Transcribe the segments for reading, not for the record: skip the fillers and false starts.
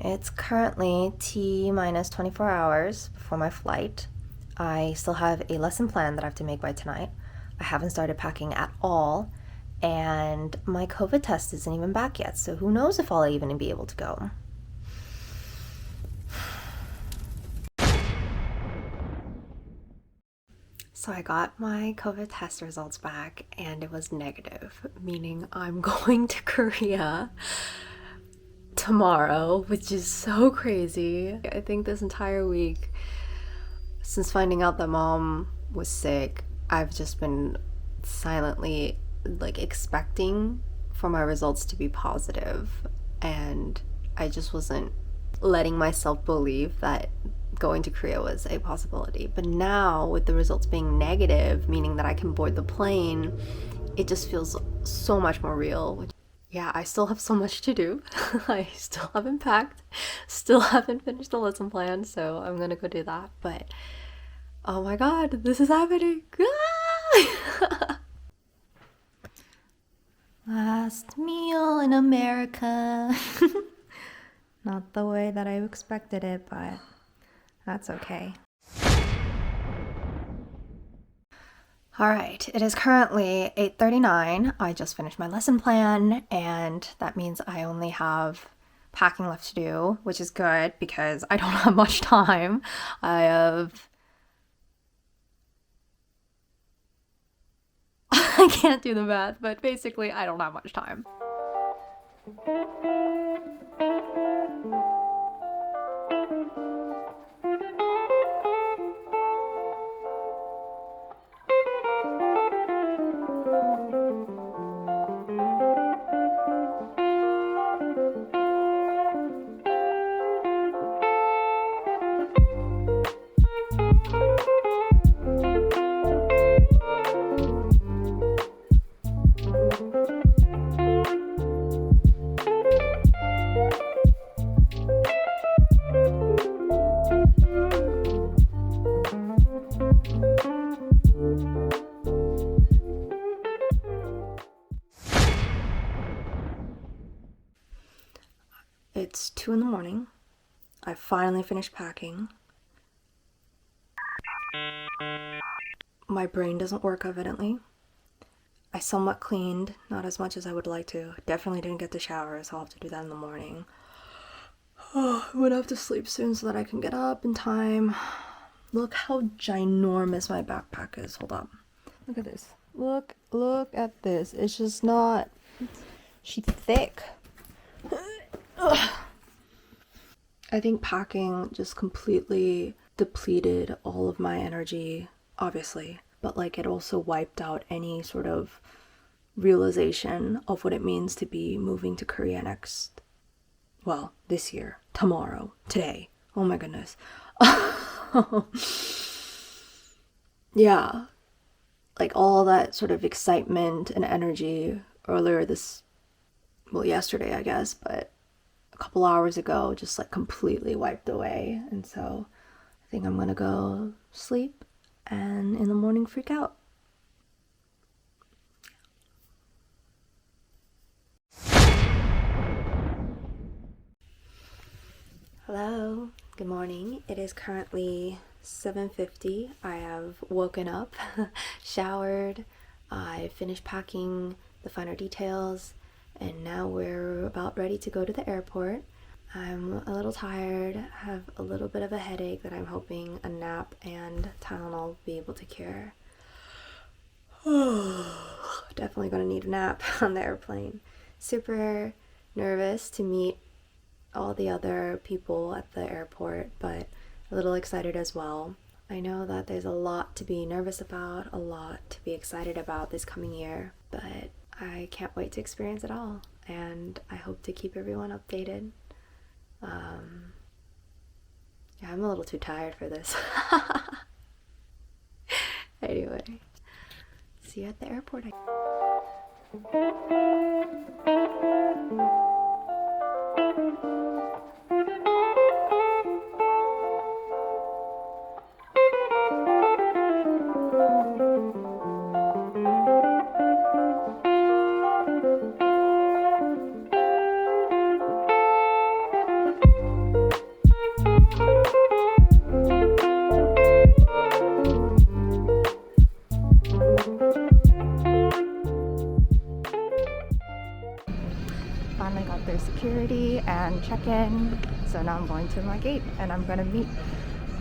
It's currently T minus 24 hours before my flight. I still have a lesson plan that I have to make by tonight. I haven't started packing at all, and my COVID test isn't even back yet, so who knows if I'll even be able to go. So I got my COVID test results back, and it was negative, meaning I'm going to Korea tomorrow, which is so crazy. I think this entire week, since finding out that mom was sick, I've just been silently expecting for my results to be positive, and I just wasn't letting myself believe that going to Korea was a possibility. But now with the results being negative, meaning that I can board the plane, it just feels so much more real. Yeah, I still have so much to do. I still haven't packed, still haven't finished the lesson plan, so I'm gonna go do that. But oh my god, this is happening! Ah! Last meal in America. Not the way that I expected it, but that's okay. Alright, it is currently 8:39. I just finished my lesson plan, and that means I only have packing left to do, which is good because I don't have much time. I can't do the math, but basically I don't have much time. It's 2 in the morning. I finally finished packing. My brain doesn't work, evidently. I somewhat cleaned, not as much as I would like to. Definitely didn't get to shower, so I'll have to do that in the morning. I'm gonna have to sleep soon so that I can get up in time. Look how ginormous my backpack is. Hold up. Look at this. Look at this. It's just not... She's thick. I think packing just completely depleted all of my energy, obviously, but it also wiped out any sort of realization of what it means to be moving to Korea this year, tomorrow, today. Oh my goodness. Yeah, all that sort of excitement and energy earlier yesterday, I guess, but a couple hours ago just completely wiped away. And so I think I'm gonna go sleep and in the morning freak out. Hello, good morning. It is currently 7:50. I have woken up, showered, I finished packing the finer details, and now we're about ready to go to the airport. I'm a little tired, have a little bit of a headache that I'm hoping a nap and Tylenol will be able to cure. Definitely gonna need a nap on the airplane. Super nervous to meet all the other people at the airport, but a little excited as well. I know that there's a lot to be nervous about, a lot to be excited about this coming year, but I can't wait to experience it all, and I hope to keep everyone updated. Yeah, I'm a little too tired for this. Anyway, see you at the airport. finally got through security and check-in. So now I'm going to my gate and I'm gonna meet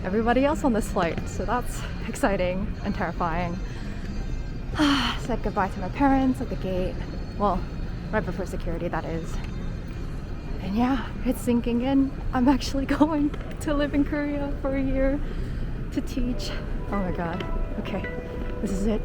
everybody else on this flight. So that's exciting and terrifying. Said goodbye to my parents at the gate. Well, right before security, that is. And yeah, it's sinking in. I'm actually going to live in Korea for a year to teach. Oh my god. Okay, this is it.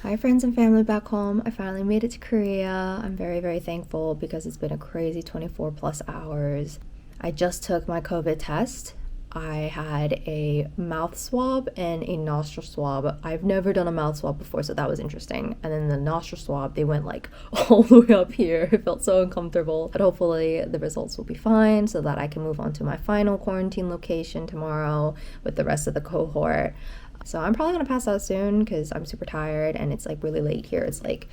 Hi friends and family back home. I finally made it to Korea. I'm very, very thankful because it's been a crazy 24 plus hours. I just took my COVID test. I had a mouth swab and a nostril swab. I've never done a mouth swab before, so that was interesting. And then the nostril swab, they went like all the way up here. It felt so uncomfortable, but hopefully the results will be fine so that I can move on to my final quarantine location tomorrow with the rest of the cohort. So I'm probably gonna pass out soon because I'm super tired and it's like really late here. It's like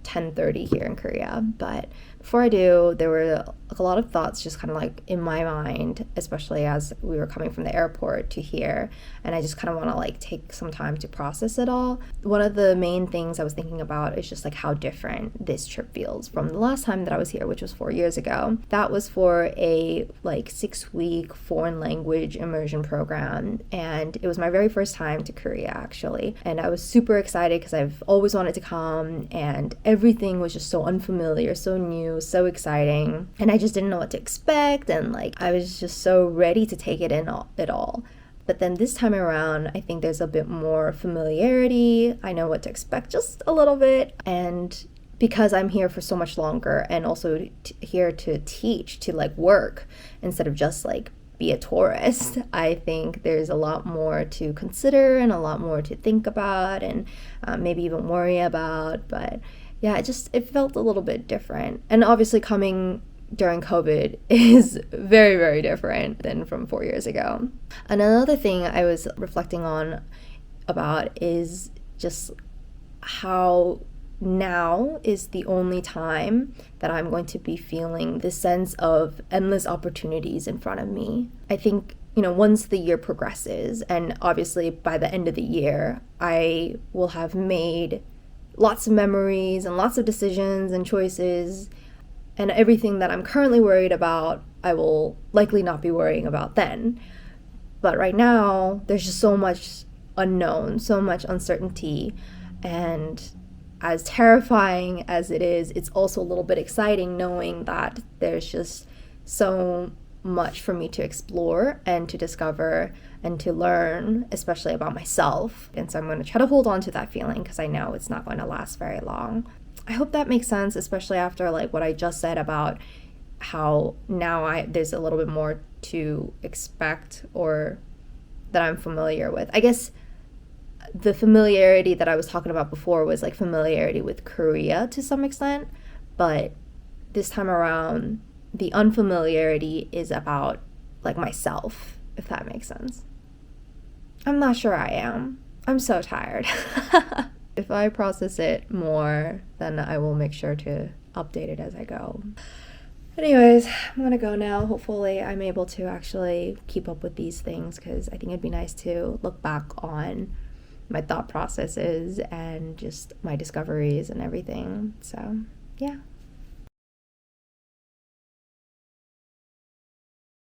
10:30 here in Korea. But before I do, there were a lot of thoughts just kind of like in my mind, especially as we were coming from the airport to here, and I just kind of want to like take some time to process it all. One of the main things I was thinking about is just like how different this trip feels from the last time that I was here, which was 4 years ago. That was for a like 6-week foreign language immersion program, and it was my very first time to Korea actually, and I was super excited because I've always wanted to come, and everything was just so unfamiliar, so new, so exciting, and I just didn't know what to expect, and like I was just so ready to take it in it all. But then this time around, I think there's a bit more familiarity. I know what to expect just a little bit, and because I'm here for so much longer and also here to teach, to like work instead of just like be a tourist, I think there's a lot more to consider and a lot more to think about and maybe even worry about. But yeah, it felt a little bit different. And obviously coming during COVID is very, very different than from 4 years ago. And another thing I was reflecting on about is just how now is the only time that I'm going to be feeling this sense of endless opportunities in front of me. I think, once the year progresses, and obviously by the end of the year, I will have made lots of memories and lots of decisions and choices, and everything that I'm currently worried about, I will likely not be worrying about then. But right now, there's just so much unknown, so much uncertainty, and as terrifying as it is, it's also a little bit exciting knowing that there's just so much for me to explore and to discover and to learn, especially about myself. And so I'm going to try to hold on to that feeling because I know it's not going to last very long. I hope that makes sense, especially after like what I just said about how now there's a little bit more to expect or that I'm familiar with. I guess the familiarity that I was talking about before was like familiarity with Korea to some extent, but this time around, the unfamiliarity is about like myself, if that makes sense. I'm not sure I am. I'm so tired. If I process it more, then I will make sure to update it as I go. Anyways, I'm gonna go now. Hopefully I'm able to actually keep up with these things because I think it'd be nice to look back on my thought processes and just my discoveries and everything. So, yeah.